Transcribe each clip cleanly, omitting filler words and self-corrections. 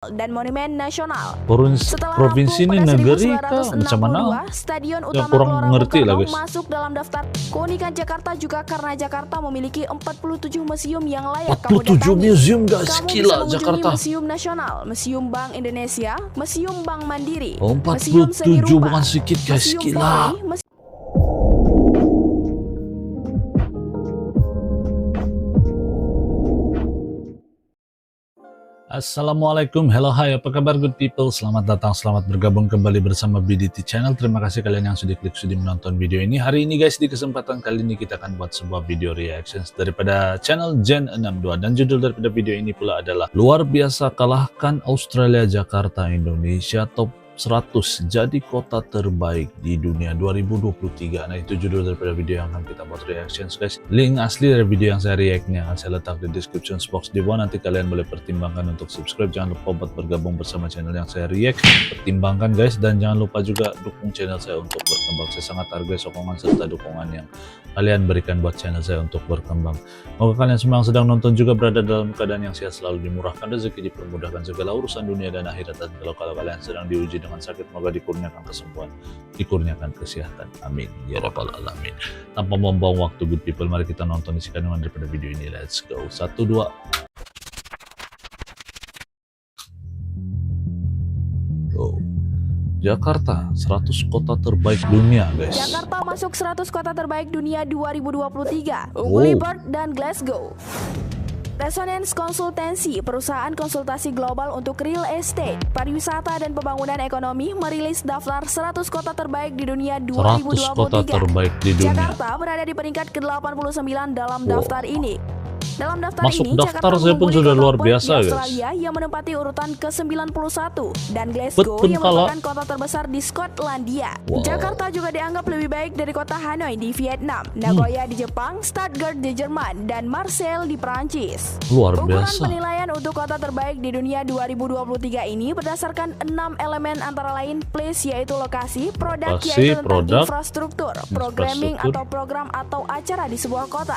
dan Monumen Nasional. Provinsi ini negeri kah? Macam mana? Stadion Ya, utama kurang Gelora ngerti Bung lah, Karno guys. masuk dalam daftar keunikan Jakarta juga karena Jakarta memiliki 47 museum yang layak kamu 47 datangi. museum guys, Kamu bisa gila mengunjungi Jakarta. Museum Nasional, Museum Bank Indonesia, Museum Bank Mandiri, Oh, Museum Seni 47 Rupa, bukan sedikit guys, Museum gila. Polri, Assalamualaikum, hello, hai, apa kabar good people? Selamat datang, selamat bergabung kembali bersama BDT Channel. Terima kasih kalian yang sudah klik, sudah menonton video ini. Hari ini guys, di kesempatan kali ini kita akan buat sebuah video reactions daripada channel Gen 62. Dan judul daripada video ini pula adalah Luar biasa kalahkan Australia Jakarta Indonesia Top 100 jadi kota terbaik di dunia 2023. Nah, itu judul daripada video yang akan kita buat reactions guys. Link asli dari video yang saya react ini akan saya letak di description box di bawah. Nanti kalian boleh pertimbangkan untuk subscribe. Jangan lupa buat bergabung bersama channel yang saya react. Pertimbangkan guys, dan jangan lupa juga dukung channel saya untuk berkembang. Saya sangat hargai sokongan serta dukungan yang kalian berikan buat channel saya untuk berkembang. Moga kalian semua yang sedang nonton juga berada dalam keadaan yang sehat, selalu dimurahkan rezeki, dipermudahkan segala urusan dunia dan akhirat. Dan kalau kalian sedang diuji dengan sakit, moga dikurniakan kesembuhan, dikurniakan kesehatan. Amin ya rabbal alamin. Tanpa membuang waktu good people, mari kita nonton isi kandungan daripada video ini. Let's go. 1, 2. Go. Jakarta 100 kota terbaik dunia guys. Jakarta masuk 100 kota terbaik dunia 2023. Ungguli Perth dan Glasgow. Resonance Konsultansi, perusahaan konsultasi global untuk real estate, pariwisata dan pembangunan ekonomi, merilis daftar 100 kota terbaik di dunia 2023. 100 kota terbaik di dunia. Jakarta berada di peringkat ke-89 dalam daftar ini. Dalam daftar Masuk ini, daftar Jakarta saya pun sudah luar Perth biasa di guys. Australia yang menempati urutan ke-91 dan Glasgow Betul yang merupakan kota terbesar di Skotlandia. Wow. Jakarta juga dianggap lebih baik dari kota Hanoi di Vietnam, Nagoya di Jepang, Stuttgart di Jerman, dan Marseille di Prancis. Luar Ukuran biasa. penilaian untuk kota terbaik di dunia 2023 ini berdasarkan 6 elemen antara lain place yaitu lokasi, produk yaitu tentang produk, infrastruktur, programming atau program atau acara di sebuah kota,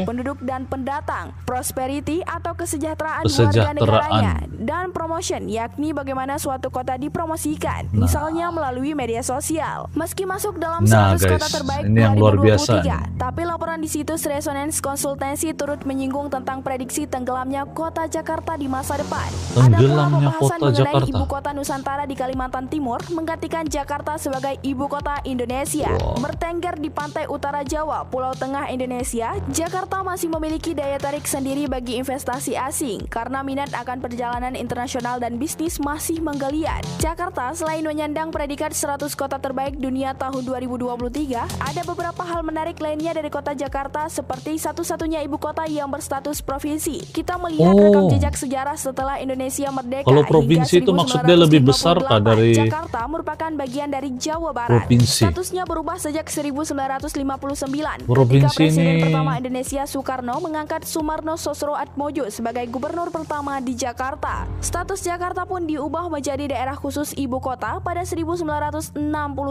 penduduk dan pendatang, prosperity atau kesejahteraan warga negaranya, dan promotion yakni bagaimana suatu kota dipromosikan, misalnya melalui media sosial. Meski masuk dalam 100 kota terbaik ini yang luar 2023, biasa. tapi laporan di situs Resonance Konsultansi turut menyinggung tentang prediksi tenggelamnya kota Jakarta di masa depan. Tenggelamnya Ada pula kota pembahasan Jakarta. mengenai ibu kota Nusantara di Kalimantan Timur menggantikan Jakarta sebagai ibu kota Indonesia. Bertengger di pantai utara Jawa, Pulau Tengah Indonesia, Jakarta masih memiliki daya tarik sendiri bagi investasi asing karena minat akan perjalanan internasional dan bisnis masih menggeliat. Jakarta selain menyandang predikat 100 kota terbaik dunia tahun 2023, ada beberapa hal menarik lainnya dari kota Jakarta seperti satu-satunya ibu kota yang berstatus provinsi. Kita melihat rekam jejak sejarah setelah Indonesia merdeka. Kalau provinsi itu maksudnya lebih besar kah dari Jakarta merupakan bagian dari Jawa Barat. provinsi? Statusnya berubah sejak 1959 Provinsi ketika Presiden ini pertama Indonesia Soekarno mengangkat Sumarno Sosroatmojo sebagai gubernur pertama di Jakarta. Status Jakarta pun diubah menjadi daerah khusus ibu kota pada 1961.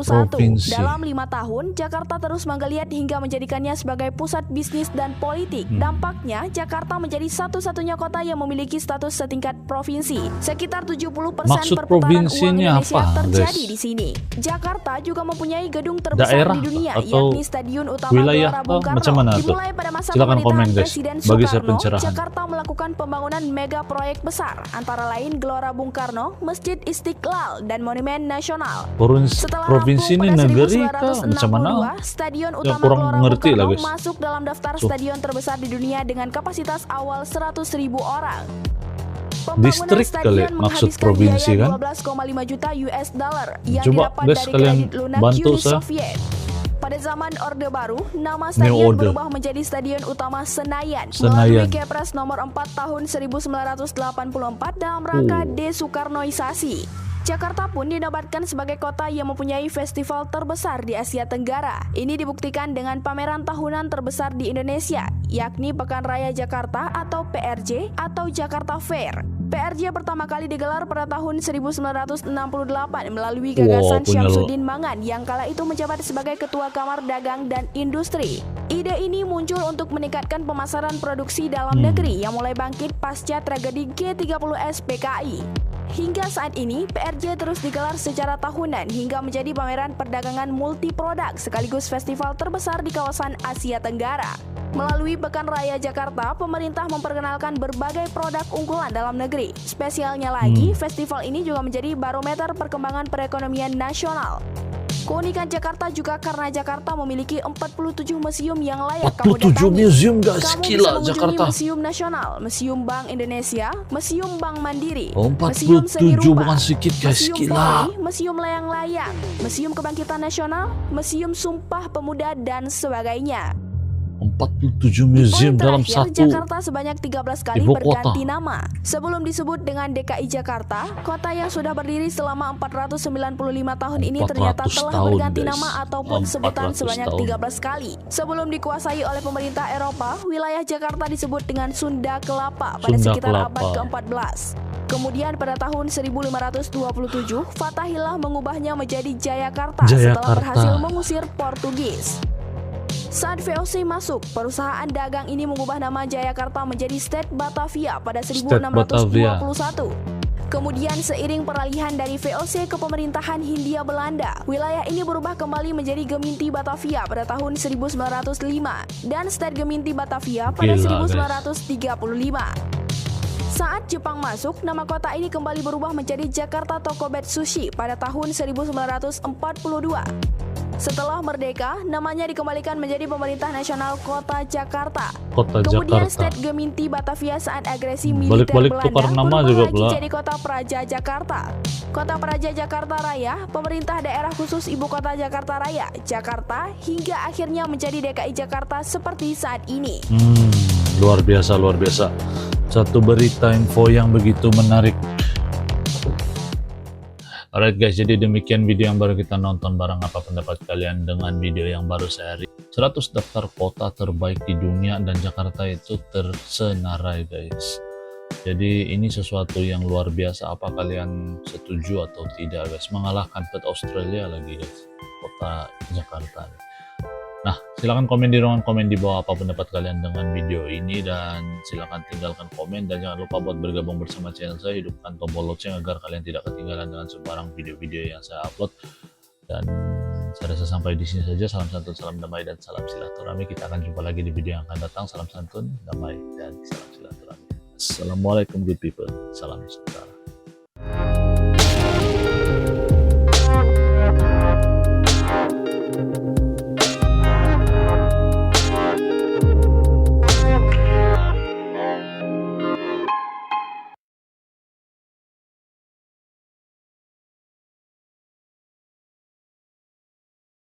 Provinsi. Dalam 5 tahun, Jakarta terus menggeliat hingga menjadikannya sebagai pusat bisnis dan politik. Dampaknya, Jakarta menjadi satu-satunya kota yang memiliki status setingkat provinsi. Sekitar 70% Maksud perputaran provinsi uang ini Indonesia apa, terjadi guys? di sini. Jakarta juga mempunyai gedung terbesar Daerah di dunia, atau yakni Stadion Utama wilayah Gelora Bung Karno. macam mana tuh? Dimulai pada masa Silakan komen pemerintahan guys, Presiden bagi saya Soekarno, pencerahan. Jakarta melakukan pembangunan mega proyek besar, antara lain Gelora Bung Karno, Masjid Istiqlal, dan Monumen Nasional. Setelah Provinsi ini rampung pada negeri kah? Macam mana? 1962, Stadion Ya, Utama kurang Gelora Bung ngerti lah, Karno guys. masuk dalam daftar stadion terbesar di dunia dengan kapasitas awal 100.000 orang. Pembangunan Distrik kali stadion maksud menghabiskan provinsi biaya kan? 12,5 juta US dollar yang Coba didapat guys, dari kalian kredit lunak bantu Uni saya. Soviet. Pada zaman Orde Baru, nama New stadion Order. berubah menjadi Stadion Utama Senayan Senayan. melalui Kepres nomor 4 tahun 1984 dalam rangka desoekarnoisasi. Jakarta pun dinobatkan sebagai kota yang mempunyai festival terbesar di Asia Tenggara. Ini dibuktikan dengan pameran tahunan terbesar di Indonesia, yakni Pekan Raya Jakarta atau PRJ atau Jakarta Fair. PRJ pertama kali digelar pada tahun 1968 melalui gagasan punya Syamsuddin Mangan yang kala itu menjabat sebagai Ketua Kamar Dagang dan Industri. Ide ini muncul untuk meningkatkan pemasaran produksi dalam negeri yang mulai bangkit pasca tragedi G30S PKI. Hingga saat ini, PRJ terus digelar secara tahunan hingga menjadi pameran perdagangan multi produk sekaligus festival terbesar di kawasan Asia Tenggara. Melalui Pekan Raya Jakarta, pemerintah memperkenalkan berbagai produk unggulan dalam negeri. Spesialnya lagi, festival ini juga menjadi barometer perkembangan perekonomian nasional. Keunikan Jakarta juga karena Jakarta memiliki 47 museum yang layak kamu 47 datangi. museum guys, Kamu gila bisa mengunjungi Jakarta. Museum Nasional, Museum Bank Indonesia, Museum Bank Mandiri, Oh, Museum Seni 47 Rupa, bukan sedikit guys, Museum gila. Polri, Museum Layang-Layang, Museum Kebangkitan Nasional, Museum Sumpah Pemuda, dan sebagainya. 47 museum Poin dalam terakhir, satu Jakarta sebanyak 13 kali ibu berganti kota. nama. Sebelum disebut dengan DKI Jakarta, kota yang sudah berdiri selama 495 tahun ini 400 ternyata telah tahun, berganti guys. nama ataupun sebutan 400 sebanyak tahun. 13 kali. Sebelum dikuasai oleh pemerintah Eropa, wilayah Jakarta disebut dengan Sunda Kelapa pada Sunda sekitar Kelapa. abad ke-14. Kemudian pada tahun 1527, Fatahillah mengubahnya menjadi Jayakarta setelah Jayakarta. berhasil mengusir Portugis. Saat VOC masuk, perusahaan dagang ini mengubah nama Jayakarta menjadi State Batavia pada 1621. Kemudian seiring peralihan dari VOC ke pemerintahan Hindia Belanda, wilayah ini berubah kembali menjadi Geminti Batavia pada tahun 1905 dan State Geminti Batavia pada Gila, 1935. Saat Jepang masuk, nama kota ini kembali berubah menjadi Jakarta Tokobetsushi pada tahun 1942. Setelah merdeka, namanya dikembalikan menjadi Pemerintah Nasional Kota Jakarta. Kota Kemudian Jakarta. State Geminti Batavia saat agresi militer Balik-balik Belanda tukar nama berubah juga lagi pula. jadi Kota Praja Jakarta. Kota Praja Jakarta Raya, pemerintah daerah khusus Ibu Kota Jakarta Raya, Jakarta, hingga akhirnya menjadi DKI Jakarta seperti saat ini. Luar biasa, luar biasa. Satu berita info yang begitu menarik. Alright guys, jadi demikian video yang baru kita nonton bareng. Apa pendapat kalian dengan video yang baru saya share? 100 daftar kota terbaik di dunia dan Jakarta itu tersenarai guys. Jadi ini sesuatu yang luar biasa. Apa kalian setuju atau tidak guys? Mengalahkan Perth Australia lagi guys, kota Jakarta. Nah, silahkan komen di ruangan komen di bawah apa pendapat kalian dengan video ini, dan silahkan tinggalkan komen, dan jangan lupa buat bergabung bersama channel saya, hidupkan tombol lonceng agar kalian tidak ketinggalan dengan sembarang video-video yang saya upload. Dan saya rasa sampai di sini saja. Salam santun, salam damai, dan salam silaturahmi. Kita akan jumpa lagi di video yang akan datang. Salam santun, damai, dan salam silaturahmi. Assalamualaikum good people. Salam sejahtera.